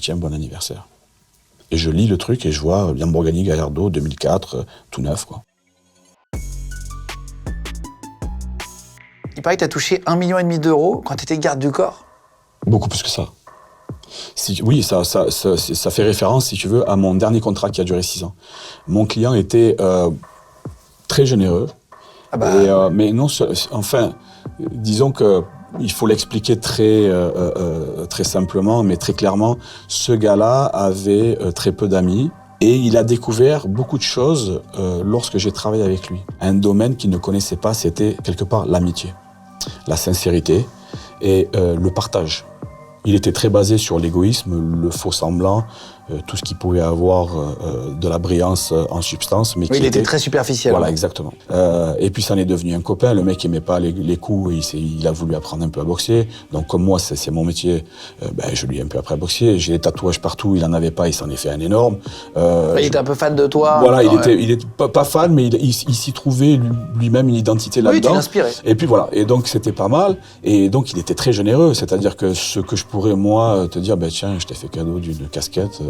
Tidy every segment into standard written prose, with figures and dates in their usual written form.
tiens, bon anniversaire. Et je lis le truc et je vois Lamborghini Gallardo 2004, tout neuf, quoi. Il paraît que tu as touché 1,5 million d'euros quand tu étais garde du corps. Beaucoup plus que ça. Oui, ça fait référence, si tu veux, à mon dernier contrat qui a duré 6 ans. Mon client était très généreux. Ah bah... Mais non, enfin, disons que il faut l'expliquer très simplement, mais très clairement. Ce gars-là avait très peu d'amis et il a découvert beaucoup de choses lorsque j'ai travaillé avec lui. Un domaine qu'il ne connaissait pas, c'était quelque part l'amitié, la sincérité et le partage. Il était très basé sur l'égoïsme, le faux semblant, tout ce qui pouvait avoir de la brillance en substance. Mais oui, il était très superficiel. Voilà, exactement. Et puis, ça en est devenu un copain. Le mec aimait pas les coups, il a voulu apprendre un peu à boxer. Donc, comme moi, c'est mon métier, je lui ai un peu appris à boxer. J'ai des tatouages partout, il en avait pas, il s'en est fait un énorme. Il était un peu fan de toi. Voilà, il était pas fan, mais il s'y trouvait lui-même une identité là-dedans. Oui, tu l'inspirais. Et puis voilà, et donc c'était pas mal. Et donc, il était très généreux. C'est-à-dire que ce que je pourrais, moi, te dire, tiens, je t'ai fait cadeau d'une casquette.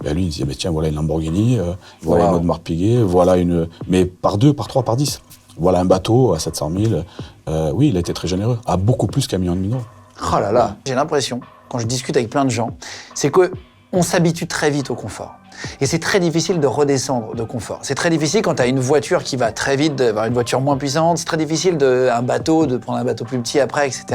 Lui, il disait, tiens, voilà une Lamborghini, voilà une Audemars Piguet, voilà une... Mais par 2, par 3, par 10. Voilà un bateau à 700 000. Oui, il a été très généreux, à beaucoup plus qu'1 million d'euros. Oh là là, j'ai l'impression, quand je discute avec plein de gens, c'est qu'on s'habitue très vite au confort. Et c'est très difficile de redescendre de confort. C'est très difficile quand tu as une voiture qui va très vite, d'avoir une voiture moins puissante. C'est très difficile de prendre un bateau plus petit après, etc.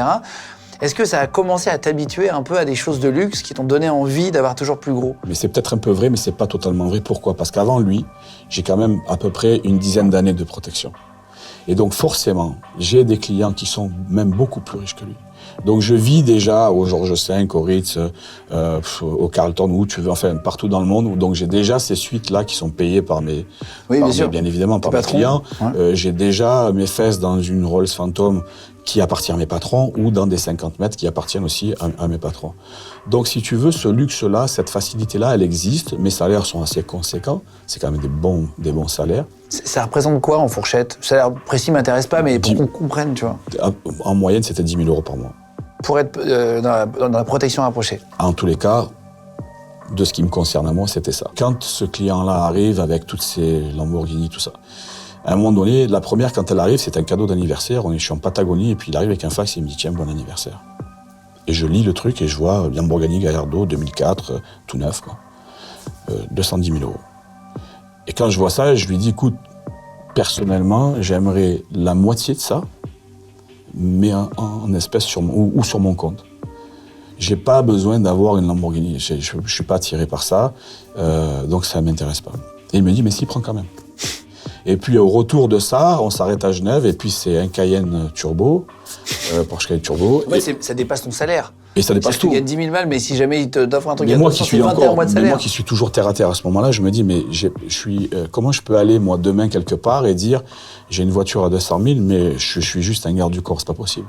Est-ce que ça a commencé à t'habituer un peu à des choses de luxe qui t'ont donné envie d'avoir toujours plus gros? Mais c'est peut-être un peu vrai, mais c'est pas totalement vrai. Pourquoi? Parce qu'avant lui, j'ai quand même à peu près une dizaine d'années de protection. Et donc forcément, j'ai des clients qui sont même beaucoup plus riches que lui. Donc je vis déjà au Georges V, au Ritz, au Carlton, où tu veux, enfin partout dans le monde. Où donc j'ai déjà ces suites-là qui sont payées par mes, bien évidemment, par mes clients. Ouais. J'ai déjà mes fesses dans une Rolls Phantom qui appartient à mes patrons ou dans des 50 mètres qui appartiennent aussi à mes patrons. Donc si tu veux, ce luxe-là, cette facilité-là, elle existe. Mes salaires sont assez conséquents. C'est quand même des bons salaires. Ça représente quoi en fourchette? Le salaire précis m'intéresse pas, mais pour qu'on comprenne, tu vois. En moyenne, c'était 10 000 euros par mois. Pour être dans la protection rapprochée? En tous les cas, de ce qui me concerne à moi, c'était ça. Quand ce client-là arrive avec toutes ses Lamborghini, tout ça, à un moment donné, la première, quand elle arrive, c'est un cadeau d'anniversaire. Je suis en Patagonie, et puis il arrive avec un fax et il me dit « Tiens, bon anniversaire ». Et je lis le truc et je vois Lamborghini Gallardo 2004, tout neuf, quoi. 210 000 euros. Et quand je vois ça, je lui dis « Écoute, personnellement, j'aimerais la moitié de ça, mais en espèces ou sur mon compte. J'ai pas besoin d'avoir une Lamborghini. Je suis pas attiré par ça, donc ça m'intéresse pas. » Et il me dit « Mais si, prends quand même. » Et puis au retour de ça, on s'arrête à Genève et puis c'est un Cayenne turbo, Porsche Cayenne turbo. Ouais, ça dépasse ton salaire. Et ça dépasse tout. Tu gagnes 10 000 balles, mais si jamais il t'offre un truc à 221 mois de salaire. Moi qui suis toujours terre à terre à ce moment-là, je me dis mais comment je peux aller moi demain quelque part et dire j'ai une voiture à 200 000 mais je suis juste un garde du corps, c'est pas possible.